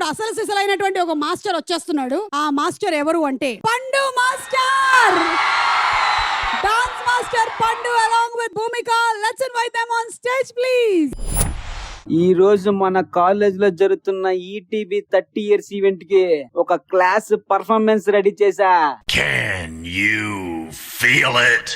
ఇప్పుడు అసలు సిసలైనటువంటి ఒక మాస్టర్ వచ్చేస్తున్నాడు. ఆ మాస్టర్ ఎవరు అంటే పండు మాస్టర్, డాన్స్ మాస్టర్ పండు along with Bhumika. Let's invite them on stage please. ఈ రోజు మన కాలేజ్ లో జరుగుతున్న ఈటీబీ 30 years ఈవెంట్ కి ఒక క్లాస్ పర్ఫార్మెన్స్ రెడీ చేశా. Can you feel it?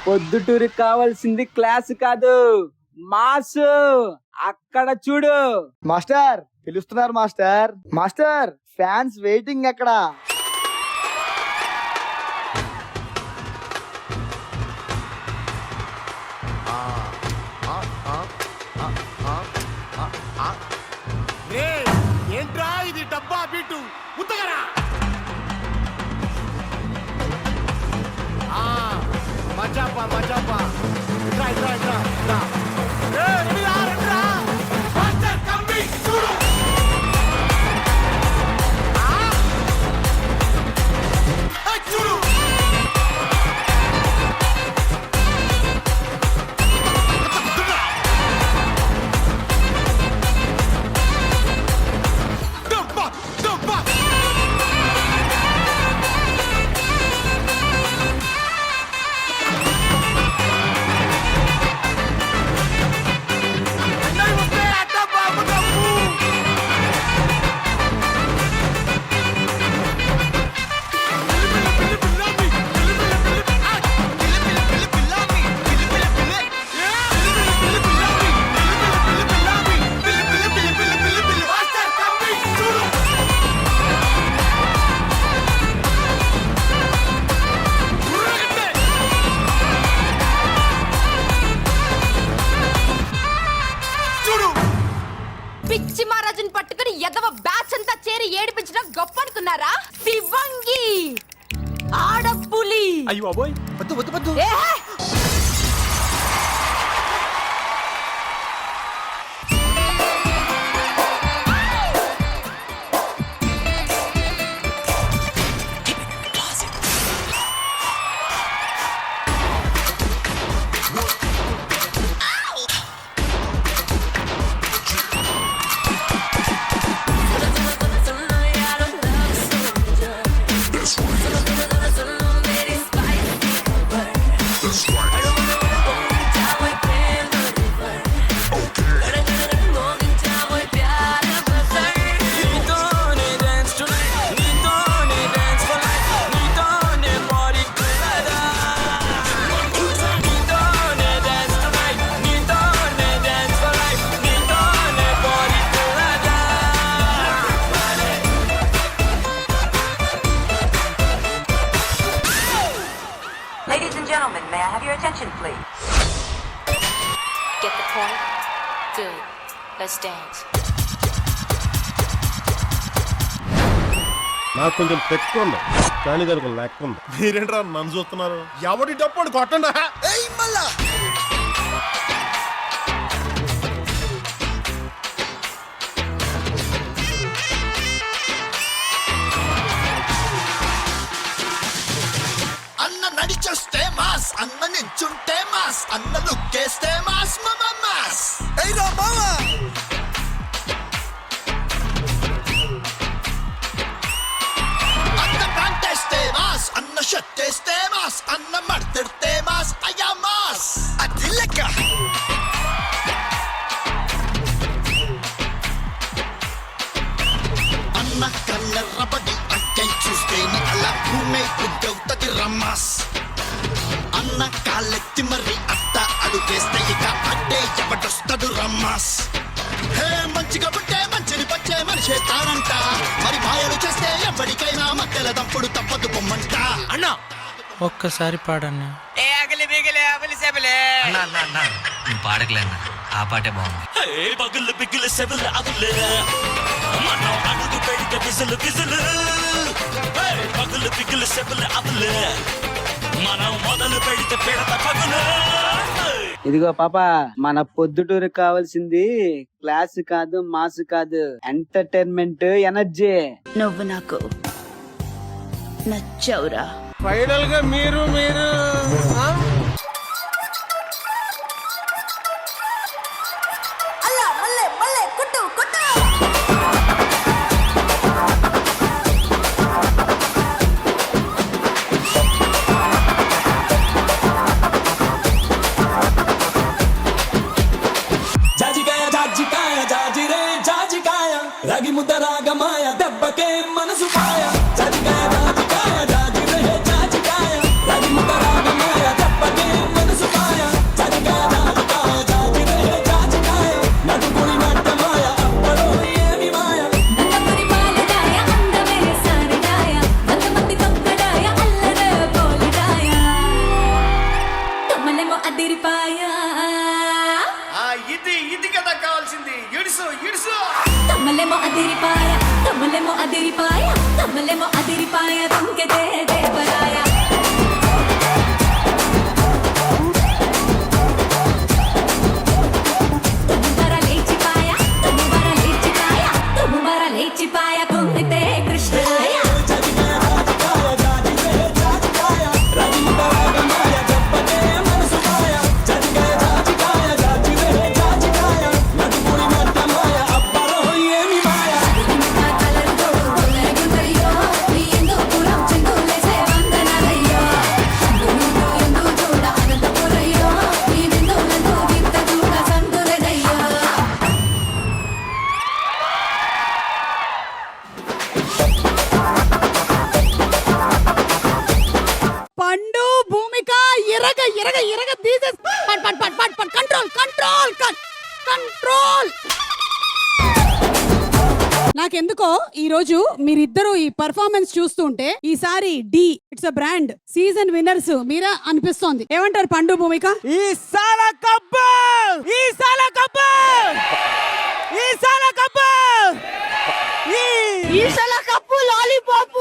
పొద్దుటూరికి కావాల్సింది క్లాస్ కాదు, మాస్. అక్కడ చూడు మాస్టర్, పిలుస్తున్నారు మాస్టర్. మాస్టర్, ఫ్యాన్స్ వెయిటింగ్ అక్కడ. ఏంట్రా ఇది డబ్బా బిట్టు ఉత్తగరా. మజాపా మజాపా ఇట్రా ఇట్రా ఇట్రా ఇట్రా. రెడీ రా రెడీ రా. మాస్టర్ కమింగ్ చూడు. చూడు డబ్బా డబ్బా. పిచ్చి మహారాజుని పట్టుకుని ఎదవ బ్యాచ్ అంతా చేరి ఏడిపించడం గొప్ప అనుకున్నారా? శివంగి ఆడపులి. అయ్యో అబోయ్ వద్దు వద్దు వద్దు. Ladies and gentlemen, may I have your attention, please? Get the point? Good. Let's dance. నాకు కొంచెం తెక్కు ఉంది, కానీ దానికి లెక్క ఉంది. మీరేంట్రా నన్ను చూస్తున్నారు? ఎవడి డప్పుడు కొట్టండా. నించుంటే మాస్ అన్న లుక్కేస్తే మాస్ మాస్ ఏరా మామా అన్న ప్యాంటేస్తే మాస్ అన్న షర్టేస్తే మాస్ అన్న మడతెడితే మాస్ అయ్యా మాస్ అది లెక్క అన్న కళ్ళెర్రబడి అక్కై చూస్తేనే అలా భూమే గుడ్డవుతది రమ్మాస్ అన్న కాళ్ళెత్తి మరి అత్త అడుగేస్తే ఇక అడ్డే ఎవడొస్తాడు రమ్మాస్ హే మంచిగా పుట్టే మంచిని పచ్చే మనిషే తానంట మరి మాయలు చేస్తే ఎవరికైనా మధ్యల తప్పుడు తప్పదు పొమ్మంట అన్నా ఒక్కసారి పాడన్నా. నువ్వు పాడకలేనా ఆ పాటే బాగుంది. పగులు పిగులు సెబులు అగులు మనం అడుగు పెడితే విసులు విసులు పగులు పిగులు సెబులు అగులు మనం మొదలు పెడితే పెడత పగులు. ఇదిగో పాప, మన పొద్దుటూరు కావాల్సింది క్లాస్ కాదు, మాస్ కాదు, ఎంటర్టైన్మెంట్, ఎనర్జీ. నువ్వు నాకు నచ్చవురా. ఫైనల్ గా మీరు జాజికాయ జాజికాయ జాజిరే జాజికాయ రాగి ముద్ద రాగమాయ దెబ్బకే మనసు పాయ. జాజికాయ జాజికాయ జాజిరే జాజికాయ రాగి ముద్ద రాగమాయ దెబ్బకే మనసు పాయ. జాజికాయ జాజికాయ జాజిరే జాజికాయ నడుపుని నట్టమాయ అప్పలో ఏమి మాయ. నందమూరి బాలడాయ అందమే సారిడాయ వందమంది తొక్కడాయ అల్లరే పోలిడాయ తమ్మలేమో అదిరిపాయ. ఇది కదా కావాల్సింది. ఇడుసు ఇడుసు తమ్మలేమో అదిరిపాయ తమ్మలేమో అదిరిపాయ తమ్మలేమో అదిరిపాయ తుంకెతే దేవరాయ. తుమ్ముబర లేచిపాయ తుమ్ముబర లేచిపాయ తుమ్ముబర లేచిపాయ కుంగితే కృష్ణాయ. పండు భూమిక ఎరగ ఎరగ ఎరగ తీసేసి పట్ పట్ పట్ పట్ పట్ కంట్రోల్ కంట్రోల్ కంట్రోల్. నాకెందుకో ఈ రోజు మీరిద్దరూ ఈ పర్ఫార్మెన్స్ చూస్తుంటే ఈసారి the it's a brand season winners మీరా అనిపిస్తోంది. ఏమంటారు పండు భూమిక? ఈ సాల కప్పు ఈ సాల కప్పు ఈ సాల కప్పు ఈ సాల కప్పు లాలీపాప్.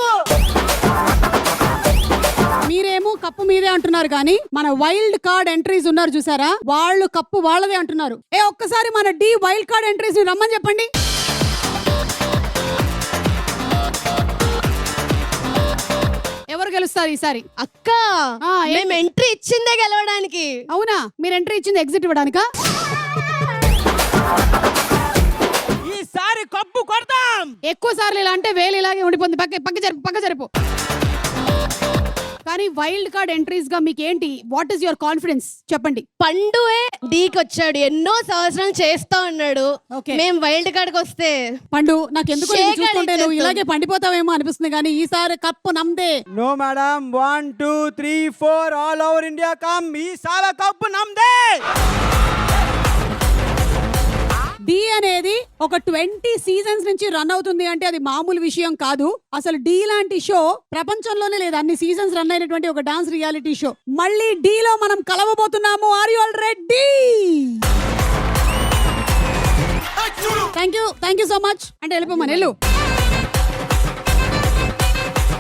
మీరేమో కప్పు మీదే అంటున్నారు కానీ మన వైల్డ్ కార్డ్ ఎంట్రీస్ ఉన్నారు చూసారా, వాళ్ళు కప్పు వాళ్ళదే అంటున్నారు. ఒక్కసారి మన డి వైల్డ్ కార్డ్ ఎంట్రీస్ రమ్మని చెప్పండి. ఎవరు గెలుస్తారు ఈసారి? అక్క మేము ఎంట్రీ ఇచ్చిందే గెలవడానికి. అవునా? మీరు ఎంట్రీ ఇచ్చింది ఎగ్జిట్ ఇవ్వడానికా? ఈసారి కప్పు కొడతాం. ఎక్కువ సార్లు ఇలా అంటే వేలు ఇలాగే ఉండిపోతుంది. పక్క జరుపు. కానీ వైల్డ్ కార్డ్ ఎంట్రీస్ గా మీకు ఏంటి, వాట్ ఈస్ యువర్ కాన్ఫిడెన్స్ చెప్పండి. పండుయే డీకి వచ్చాడు, ఎన్నో సంవత్సరాలు చేస్తా ఉన్నాడు. మేము వైల్డ్ కార్డ్ కి వస్తే పండు నాకు ఎందుకు చూస్తుంటే నువ్వు ఇలాగే పండిపోతావేమో అనిపిస్తుంది, కానీ ఈసారి కప్పు నమ్దే. No madam, 1 2 3 4 all over India come. ఈ సాల కప్పు నమ్దే. డి అనేది ఒక 20 సీజన్స్ నుంచి రన్ అవుతుంది అంటే అది మామూలు విషయం కాదు. అసలు డి లాంటి షో ప్రపంచంలోనే లేదు. అన్ని సీజన్స్ రన్ అయినటువంటి ఒక డాన్స్ రియాలిటీ షో. మళ్ళీ డి లో మనం కలవబోతున్నాము. Are you all ready? Thank you so much అంటే వెళ్ళిపోమని వెళ్ళు.